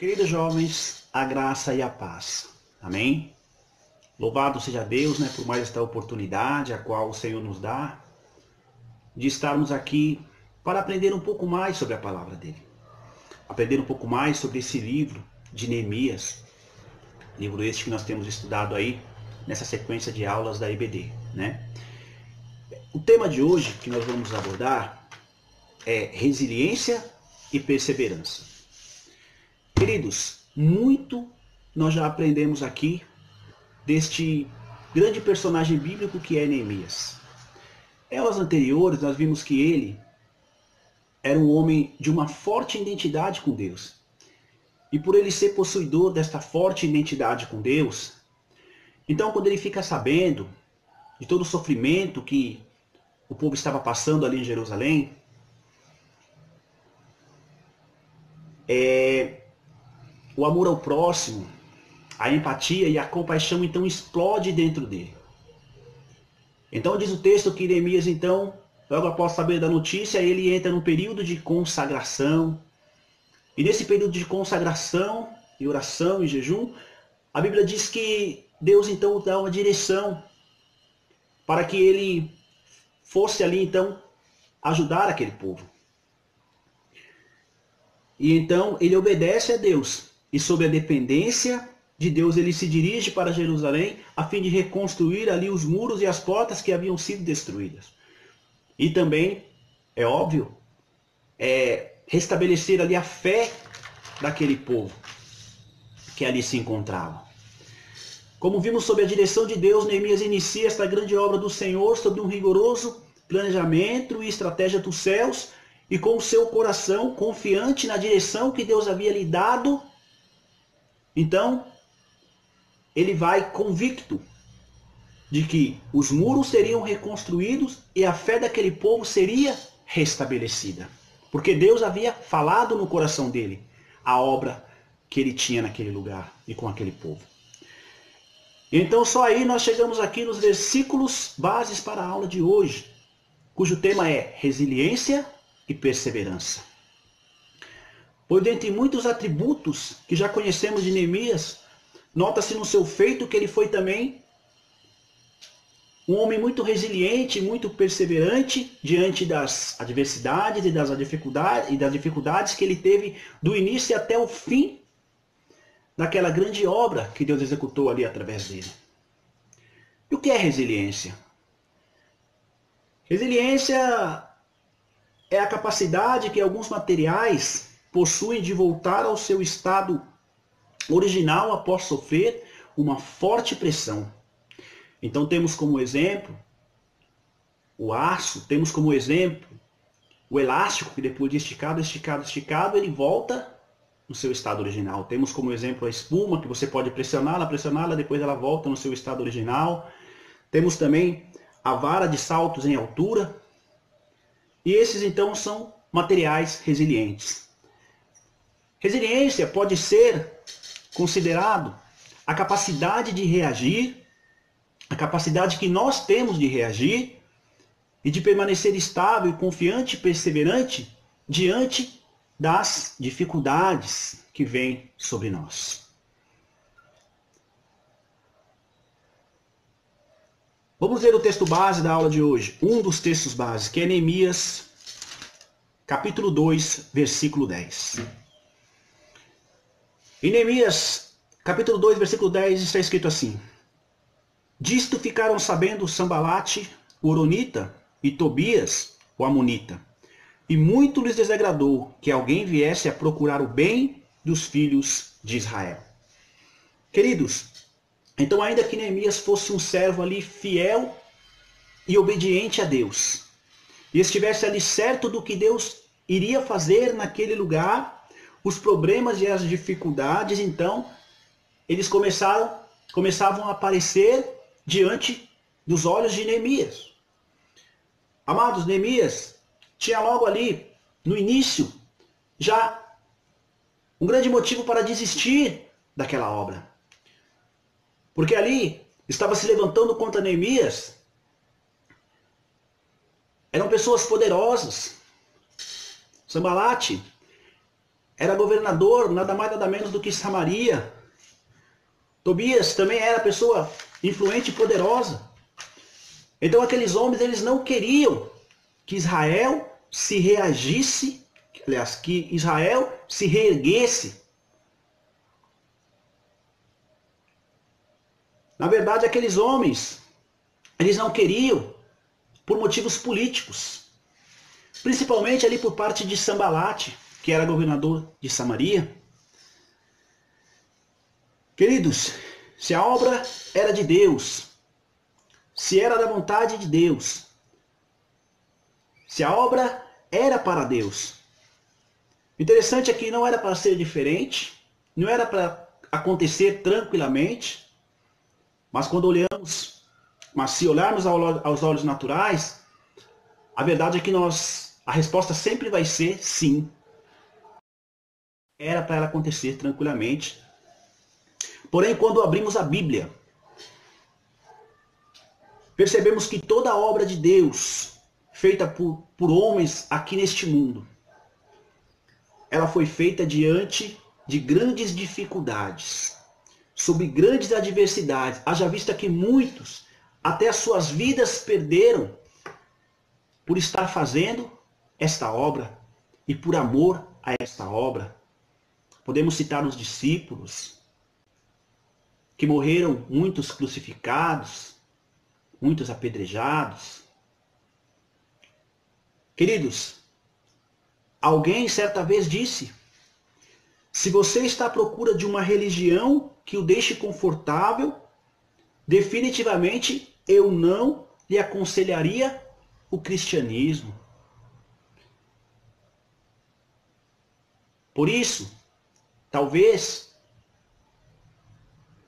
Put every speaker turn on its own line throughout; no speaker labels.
Queridos jovens, a graça e a paz. Amém? Louvado seja Deus, por mais esta oportunidade a qual o Senhor nos dá de estarmos aqui para aprender um pouco mais sobre a palavra dele. Aprender um pouco mais sobre esse livro de Neemias. Livro este que nós temos estudado aí nessa sequência de aulas da IBD, O tema de hoje que nós vamos abordar é resiliência e perseverança. Queridos, muito nós já aprendemos aqui deste grande personagem bíblico que é Neemias. Em aulas anteriores nós vimos que ele era um homem de uma forte identidade com Deus. E por ele ser possuidor desta forte identidade com Deus, então quando ele fica sabendo de todo o sofrimento que o povo estava passando ali em Jerusalém, o amor ao próximo, a empatia e a compaixão então explode dentro dele. Então diz o texto que Neemias então, logo após saber da notícia, ele entra num período de consagração. E nesse período de consagração e oração e jejum, a Bíblia diz que Deus então dá uma direção para que ele fosse ali então ajudar aquele povo. E então ele obedece a Deus. E sob a dependência de Deus ele se dirige para Jerusalém a fim de reconstruir ali os muros e as portas que haviam sido destruídas. E também, é óbvio, restabelecer ali a fé daquele povo que ali se encontrava. Como vimos, sob a direção de Deus, Neemias inicia esta grande obra do Senhor sob um rigoroso planejamento e estratégia dos céus e com o seu coração confiante na direção que Deus havia lhe dado. Então, ele vai convicto de que os muros seriam reconstruídos e a fé daquele povo seria restabelecida. Porque Deus havia falado no coração dele a obra que ele tinha naquele lugar e com aquele povo. Então só aí nós chegamos aqui nos versículos bases para a aula de hoje, cujo tema é resiliência e perseverança. Pois dentre muitos atributos que já conhecemos de Neemias, nota-se no seu feito que ele foi também um homem muito resiliente, muito perseverante diante das adversidades e das dificuldades que ele teve do início até o fim daquela grande obra que Deus executou ali através dele. E o que é resiliência? Resiliência é a capacidade que alguns materiais possuem de voltar ao seu estado original após sofrer uma forte pressão. Então temos como exemplo o aço, temos como exemplo o elástico, que depois de esticado, ele volta no seu estado original. Temos como exemplo a espuma, que você pode pressioná-la, depois ela volta no seu estado original. Temos também a vara de saltos em altura. E esses então são materiais resilientes. Resiliência pode ser considerado a capacidade de reagir, a capacidade que nós temos de reagir e de permanecer estável, confiante e perseverante diante das dificuldades que vêm sobre nós. Vamos ler o texto base da aula de hoje, um dos textos base, que é Neemias, capítulo 2, versículo 10. Em Neemias, capítulo 2, versículo 10, está escrito assim: Disto ficaram sabendo Sambalate, o Horonita, e Tobias, o Amonita. E muito lhes desagradou que alguém viesse a procurar o bem dos filhos de Israel. Queridos, então ainda que Neemias fosse um servo ali fiel e obediente a Deus, e estivesse ali certo do que Deus iria fazer naquele lugar, os problemas e as dificuldades, então, eles começavam a aparecer diante dos olhos de Neemias. Amados, Neemias tinha logo ali, no início, já um grande motivo para desistir daquela obra. Porque ali estava se levantando contra Neemias. Eram pessoas poderosas. Sambalate era governador, nada mais nada menos do que Samaria. Tobias também era pessoa influente e poderosa. Então aqueles homens, eles não queriam que Israel se reagisse, aliás, que Israel se reerguesse. Na verdade, aqueles homens, eles não queriam por motivos políticos. Principalmente ali por parte de Sambalate, que era governador de Samaria. Queridos, se a obra era de Deus, se era da vontade de Deus, se a obra era para Deus, o interessante é que não era para ser diferente, não era para acontecer tranquilamente, mas quando olhamos, mas se olharmos aos olhos naturais, a verdade é que a resposta sempre vai ser sim. Era para ela acontecer tranquilamente. Porém, quando abrimos a Bíblia, percebemos que toda a obra de Deus, feita por homens aqui neste mundo, ela foi feita diante de grandes dificuldades, sob grandes adversidades. Haja vista que muitos até as suas vidas perderam por estar fazendo esta obra e por amor a esta obra. Podemos citar os discípulos, que morreram, muitos crucificados, muitos apedrejados. Queridos, alguém certa vez disse: se você está à procura de uma religião que o deixe confortável, definitivamente eu não lhe aconselharia o cristianismo. Por isso, talvez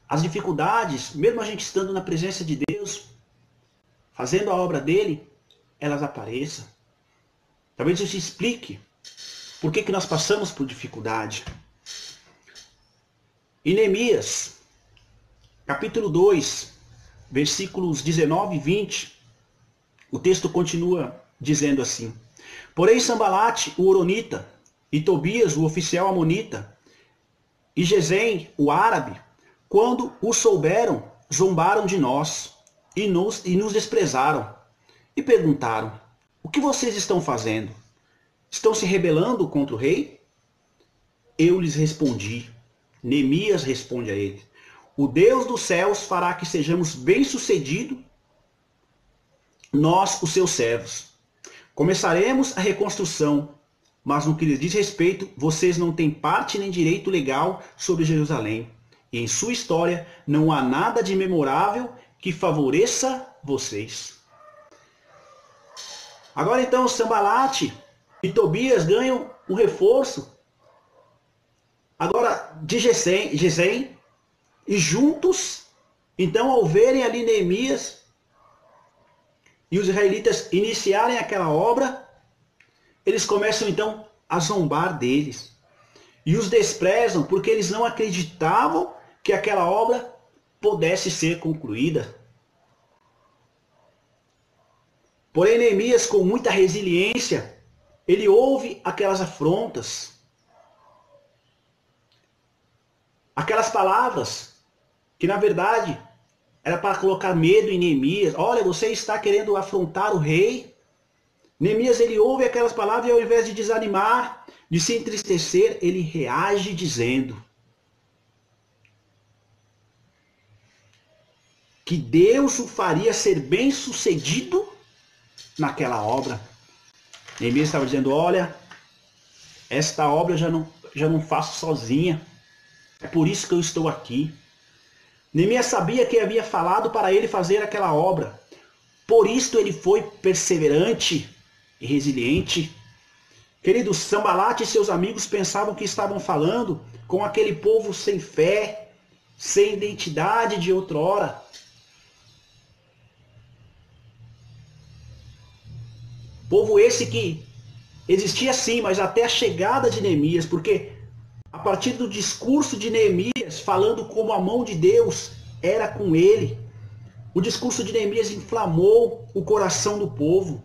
as dificuldades, mesmo a gente estando na presença de Deus, fazendo a obra dele, elas apareçam. Talvez isso explique por que nós passamos por dificuldade. Em Neemias, capítulo 2, versículos 19 e 20, o texto continua dizendo assim: porém Sambalate, o horonita, e Tobias, o oficial amonita, e Gesem, o árabe, quando o souberam, zombaram de nós e nos desprezaram e perguntaram: o que vocês estão fazendo? Estão se rebelando contra o rei? Eu lhes respondi. Neemias responde a eles: o Deus dos céus fará que sejamos bem-sucedidos, nós, os seus servos. Começaremos a reconstrução, mas no que lhes diz respeito, vocês não têm parte nem direito legal sobre Jerusalém. E em sua história não há nada de memorável que favoreça vocês. Agora então Sambalate e Tobias ganham um reforço. Agora de Gesem, e juntos, então ao verem ali Neemias e os israelitas iniciarem aquela obra, eles começam então a zombar deles. E os desprezam porque eles não acreditavam que aquela obra pudesse ser concluída. Porém, Neemias, com muita resiliência, ele ouve aquelas afrontas, aquelas palavras que na verdade era para colocar medo em Neemias. Olha, você está querendo afrontar o rei. Neemias, ele ouve aquelas palavras e ao invés de desanimar, de se entristecer, ele reage dizendo que Deus o faria ser bem-sucedido naquela obra. Neemias estava dizendo: olha, esta obra eu já não faço sozinha. É por isso que eu estou aqui. Neemias sabia que havia falado para ele fazer aquela obra. Por isso ele foi perseverante e resiliente. Queridos, Sambalate e seus amigos pensavam que estavam falando com aquele povo sem fé, sem identidade de outrora. Povo esse que existia sim, mas até a chegada de Neemias, porque a partir do discurso de Neemias, falando como a mão de Deus era com ele, o discurso de Neemias inflamou o coração do povo.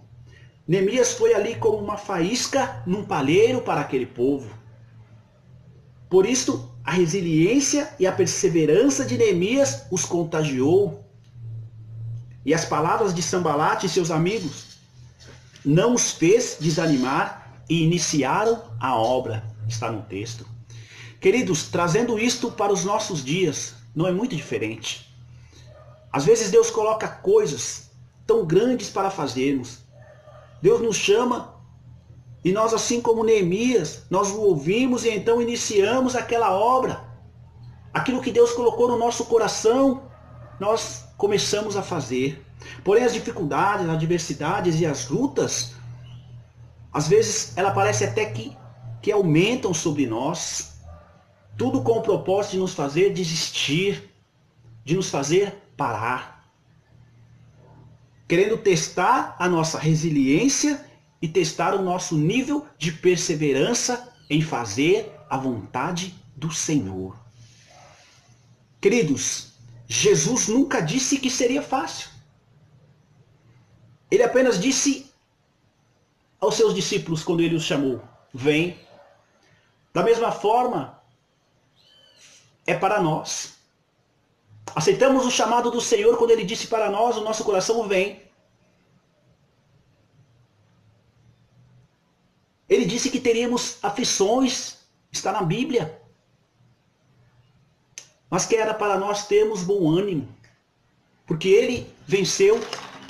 Neemias foi ali como uma faísca num palheiro para aquele povo. Por isso, a resiliência e a perseverança de Neemias os contagiou. E as palavras de Sanbalate e seus amigos não os fez desanimar e iniciaram a obra. Está no texto. Queridos, trazendo isto para os nossos dias, não é muito diferente. Às vezes Deus coloca coisas tão grandes para fazermos. Deus nos chama e nós, assim como Neemias, nós o ouvimos e então iniciamos aquela obra. Aquilo que Deus colocou no nosso coração, nós começamos a fazer. Porém, as dificuldades, as adversidades e as lutas, às vezes ela parece até que aumentam sobre nós. Tudo com o propósito de nos fazer desistir, de nos fazer parar. Querendo testar a nossa resiliência e testar o nosso nível de perseverança em fazer a vontade do Senhor. Queridos, Jesus nunca disse que seria fácil. Ele apenas disse aos seus discípulos quando ele os chamou: vem. Da mesma forma, é para nós. Aceitamos o chamado do Senhor quando ele disse para nós, o nosso coração vem. Ele disse que teríamos aflições, está na Bíblia. Mas que era para nós termos bom ânimo, porque ele venceu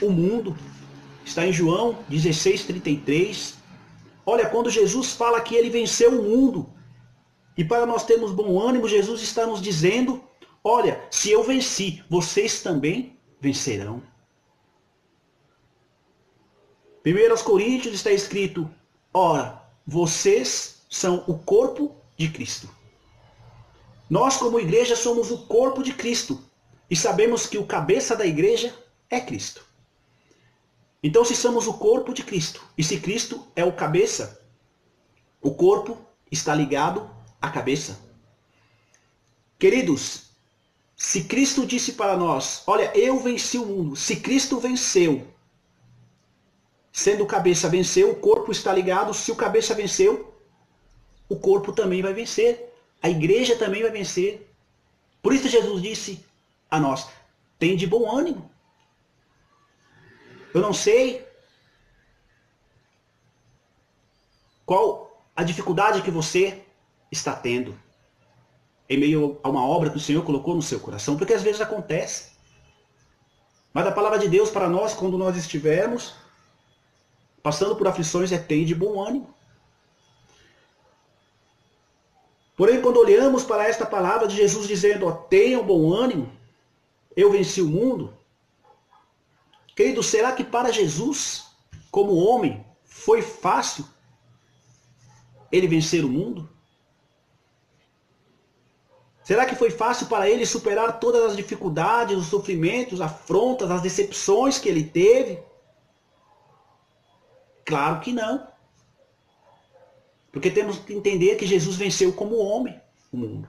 o mundo. Está em João 16:33. Olha, quando Jesus fala que ele venceu o mundo, e para nós termos bom ânimo, Jesus está nos dizendo: olha, se eu venci, vocês também vencerão. 1 Coríntios está escrito: ora, vocês são o corpo de Cristo. Nós, como igreja, somos o corpo de Cristo. E sabemos que o cabeça da igreja é Cristo. Então, se somos o corpo de Cristo, e se Cristo é o cabeça, o corpo está ligado à cabeça. Queridos, se Cristo disse para nós: olha, eu venci o mundo. Se Cristo venceu, sendo o cabeça venceu, o corpo está ligado. Se o cabeça venceu, o corpo também vai vencer. A igreja também vai vencer. Por isso Jesus disse a nós: tende bom ânimo. Eu não sei qual a dificuldade que você está tendo em meio a uma obra que o Senhor colocou no seu coração, porque às vezes acontece. Mas a palavra de Deus para nós, quando nós estivermos passando por aflições, é tende bom ânimo. Porém, quando olhamos para esta palavra de Jesus dizendo: ó, tenham bom ânimo, eu venci o mundo. Querido, será que para Jesus, como homem, foi fácil ele vencer o mundo? Será que foi fácil para ele superar todas as dificuldades, os sofrimentos, as afrontas, as decepções que ele teve? Claro que não. Porque temos que entender que Jesus venceu como homem o mundo.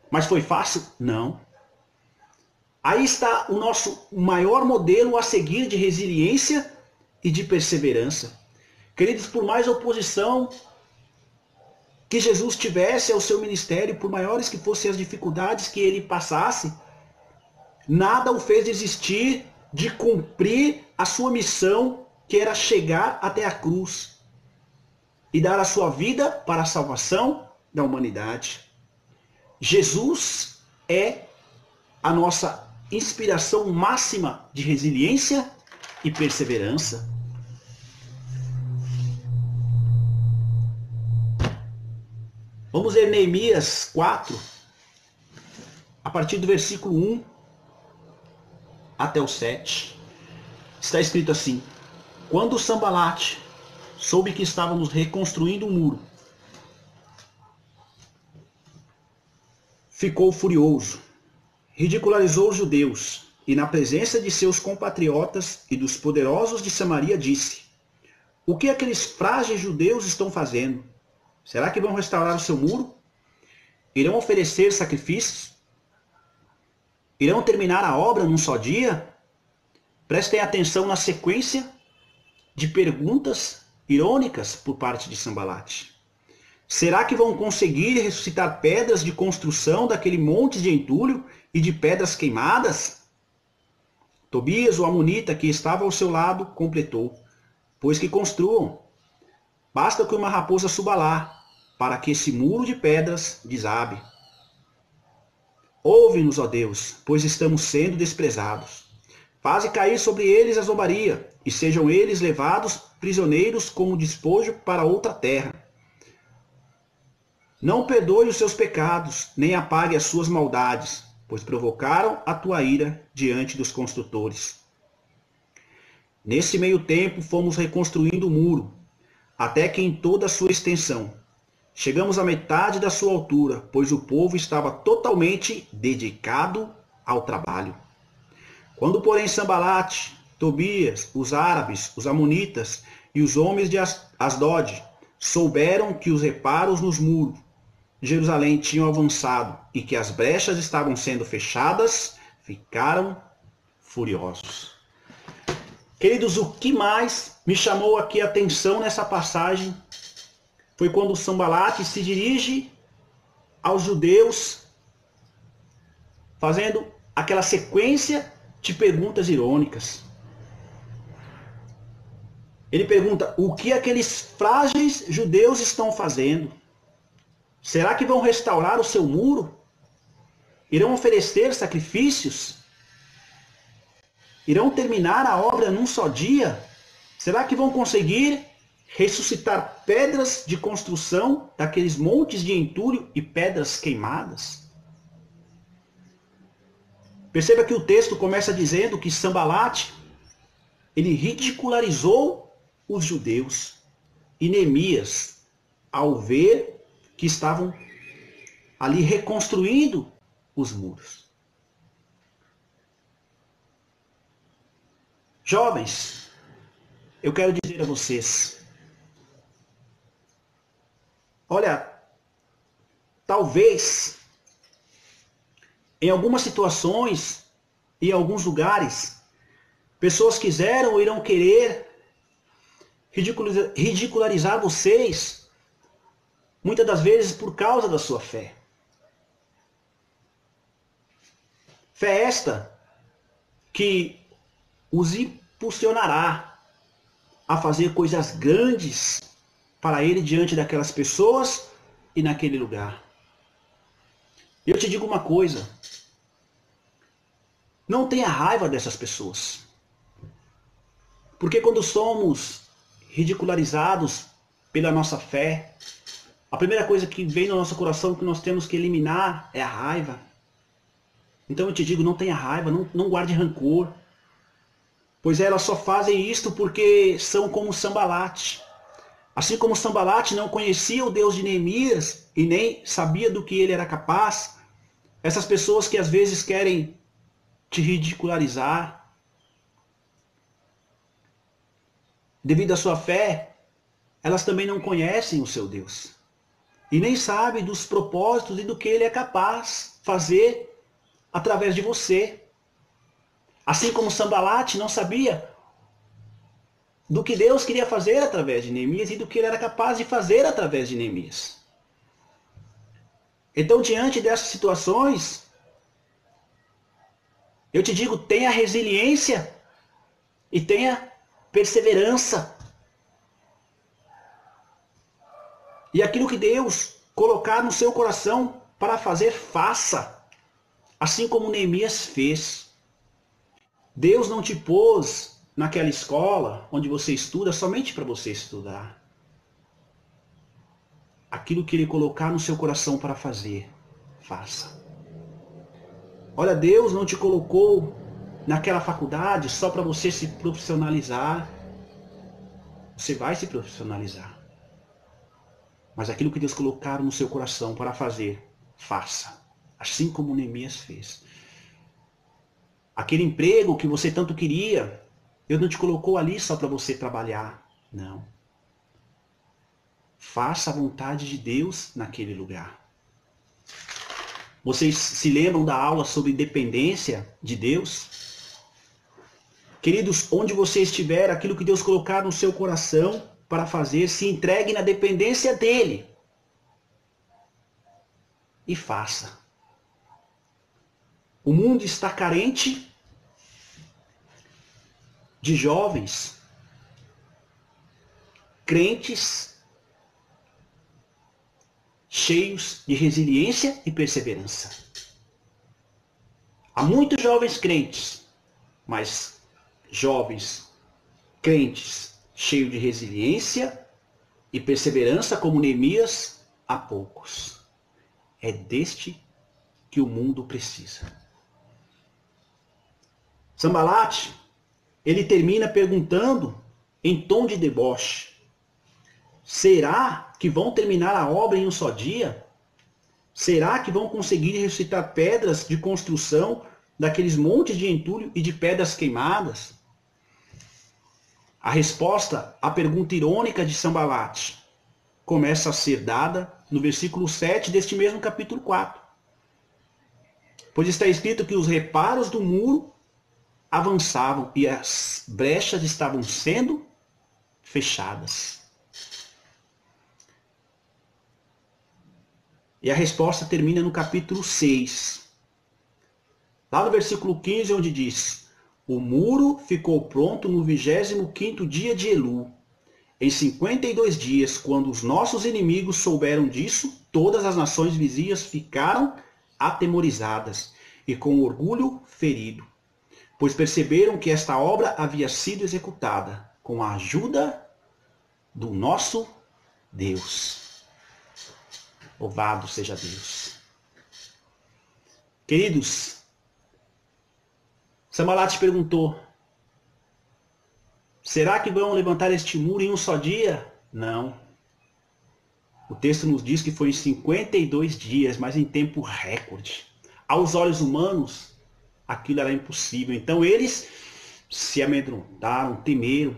Mas foi fácil? Não. Aí está o nosso maior modelo a seguir de resiliência e de perseverança. Queridos, por mais oposição que Jesus tivesse ao seu ministério, por maiores que fossem as dificuldades que ele passasse, nada o fez desistir de cumprir a sua missão, que era chegar até a cruz e dar a sua vida para a salvação da humanidade. Jesus é a nossa inspiração máxima de resiliência e perseverança. Vamos ler Neemias 4, a partir do versículo 1 até o 7. Está escrito assim: quando Sanbalate soube que estávamos reconstruindo o muro, ficou furioso, ridicularizou os judeus e, na presença de seus compatriotas e dos poderosos de Samaria, disse: o que aqueles frágeis judeus estão fazendo? Será que vão restaurar o seu muro? Irão oferecer sacrifícios? Irão terminar a obra num só dia? Prestem atenção na sequência de perguntas irônicas por parte de Sanbalate. Será que vão conseguir ressuscitar pedras de construção daquele monte de entulho e de pedras queimadas? Tobias, o amonita, que estava ao seu lado, completou: pois que construam. Basta que uma raposa suba lá, para que esse muro de pedras desabe. Ouve-nos, ó Deus, pois estamos sendo desprezados. Faze cair sobre eles a zombaria, e sejam eles levados prisioneiros como despojo para outra terra. Não perdoe os seus pecados, nem apague as suas maldades, pois provocaram a tua ira diante dos construtores. Nesse meio tempo fomos reconstruindo o muro, até que em toda a sua extensão. Chegamos à metade da sua altura, pois o povo estava totalmente dedicado ao trabalho. Quando, porém, Sambalate, Tobias, os árabes, os amonitas e os homens de Asdod souberam que os reparos nos muros de Jerusalém tinham avançado e que as brechas estavam sendo fechadas, ficaram furiosos. Queridos, o que mais me chamou aqui a atenção nessa passagem foi quando Sambalate se dirige aos judeus, fazendo aquela sequência de perguntas irônicas. Ele pergunta: o que aqueles frágeis judeus estão fazendo? Será que vão restaurar o seu muro? Irão oferecer sacrifícios? Irão terminar a obra num só dia? Será que vão conseguir ressuscitar pedras de construção daqueles montes de entulho e pedras queimadas? Perceba que o texto começa dizendo que Sambalate, ele ridicularizou os judeus. E Neemias, ao ver que estavam ali reconstruindo os muros. Jovens, eu quero dizer a vocês, olha, talvez em algumas situações, em alguns lugares, pessoas quiseram ou irão querer ridicularizar vocês, muitas das vezes por causa da sua fé. Fé esta que os impulsionará a fazer coisas grandes para ele diante daquelas pessoas e naquele lugar. E eu te digo uma coisa: não tenha raiva dessas pessoas. Porque quando somos ridicularizados pela nossa fé, a primeira coisa que vem no nosso coração que nós temos que eliminar é a raiva. Então eu te digo, não tenha raiva, não guarde rancor. Pois elas só fazem isto porque são como Sambalate. Assim como Sambalate não conhecia o Deus de Neemias e nem sabia do que ele era capaz, essas pessoas que às vezes querem te ridicularizar, devido à sua fé, elas também não conhecem o seu Deus. E nem sabem dos propósitos e do que ele é capaz de fazer através de você. Assim como Sambalate não sabia do que Deus queria fazer através de Neemias e do que ele era capaz de fazer através de Neemias. Então, diante dessas situações, eu te digo, tenha resiliência e tenha perseverança. E aquilo que Deus colocar no seu coração para fazer, faça. Assim como Neemias fez. Deus não te pôs naquela escola onde você estuda somente para você estudar. Aquilo que Ele colocar no seu coração para fazer, faça. Olha, Deus não te colocou naquela faculdade só para você se profissionalizar. Você vai se profissionalizar. Mas aquilo que Deus colocar no seu coração para fazer, faça. Assim como Neemias fez. Aquele emprego que você tanto queria, Deus não te colocou ali só para você trabalhar. Não. Faça a vontade de Deus naquele lugar. Vocês se lembram da aula sobre dependência de Deus? Queridos, onde você estiver, aquilo que Deus colocar no seu coração para fazer, se entregue na dependência dEle. e faça. O mundo está carente de jovens, crentes, cheios de resiliência e perseverança. Há muitos jovens crentes, mas jovens crentes cheios de resiliência e perseverança como Neemias, há poucos. É deste que o mundo precisa. Sanbalat, ele termina perguntando em tom de deboche: será que vão terminar a obra em um só dia? Será que vão conseguir ressuscitar pedras de construção daqueles montes de entulho e de pedras queimadas? A resposta à pergunta irônica de Sanbalat começa a ser dada no versículo 7 deste mesmo capítulo 4. Pois está escrito que os reparos do muro avançavam e as brechas estavam sendo fechadas. E a resposta termina no capítulo 6. Lá no versículo 15, onde diz: o muro ficou pronto no 25º dia de Elu. Em 52 dias, quando os nossos inimigos souberam disso, todas as nações vizinhas ficaram atemorizadas e com orgulho ferido, pois perceberam que esta obra havia sido executada com a ajuda do nosso Deus. Louvado seja Deus. Queridos, Sanbalat perguntou: será que vão levantar este muro em um só dia? Não. O texto nos diz que foi em 52 dias, mas em tempo recorde. Aos olhos humanos, aquilo era impossível. Então eles se amedrontaram, temeram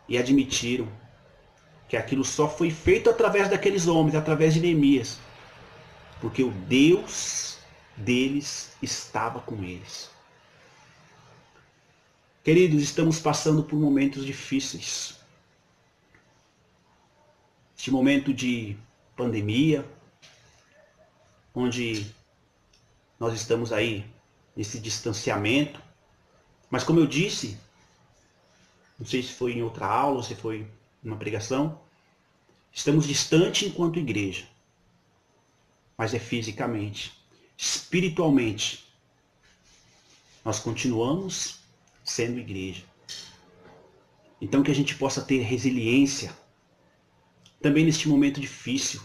e admitiram que aquilo só foi feito através daqueles homens, através de Neemias, porque o Deus deles estava com eles. Queridos, estamos passando por momentos difíceis. Este momento de pandemia, onde nós estamos aí nesse distanciamento. Mas como eu disse, não sei se foi em outra aula, se foi numa pregação, estamos distantes enquanto igreja. Mas é fisicamente, espiritualmente, nós continuamos sendo igreja. Então que a gente possa ter resiliência também neste momento difícil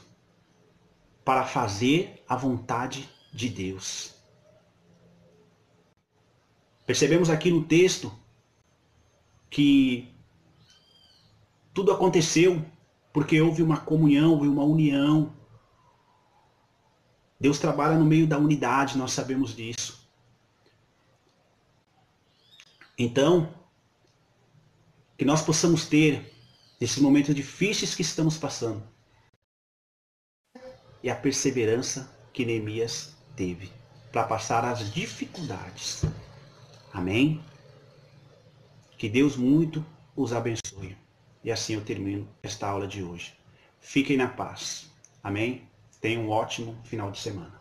para fazer a vontade de Deus. Percebemos aqui no texto que tudo aconteceu porque houve uma comunhão, houve uma união. Deus trabalha no meio da unidade, nós sabemos disso. Então, que nós possamos ter, nesses momentos difíceis que estamos passando, e a perseverança que Neemias teve para passar as dificuldades. Amém? Que Deus muito os abençoe. E assim eu termino esta aula de hoje. Fiquem na paz. Amém? Tenham um ótimo final de semana.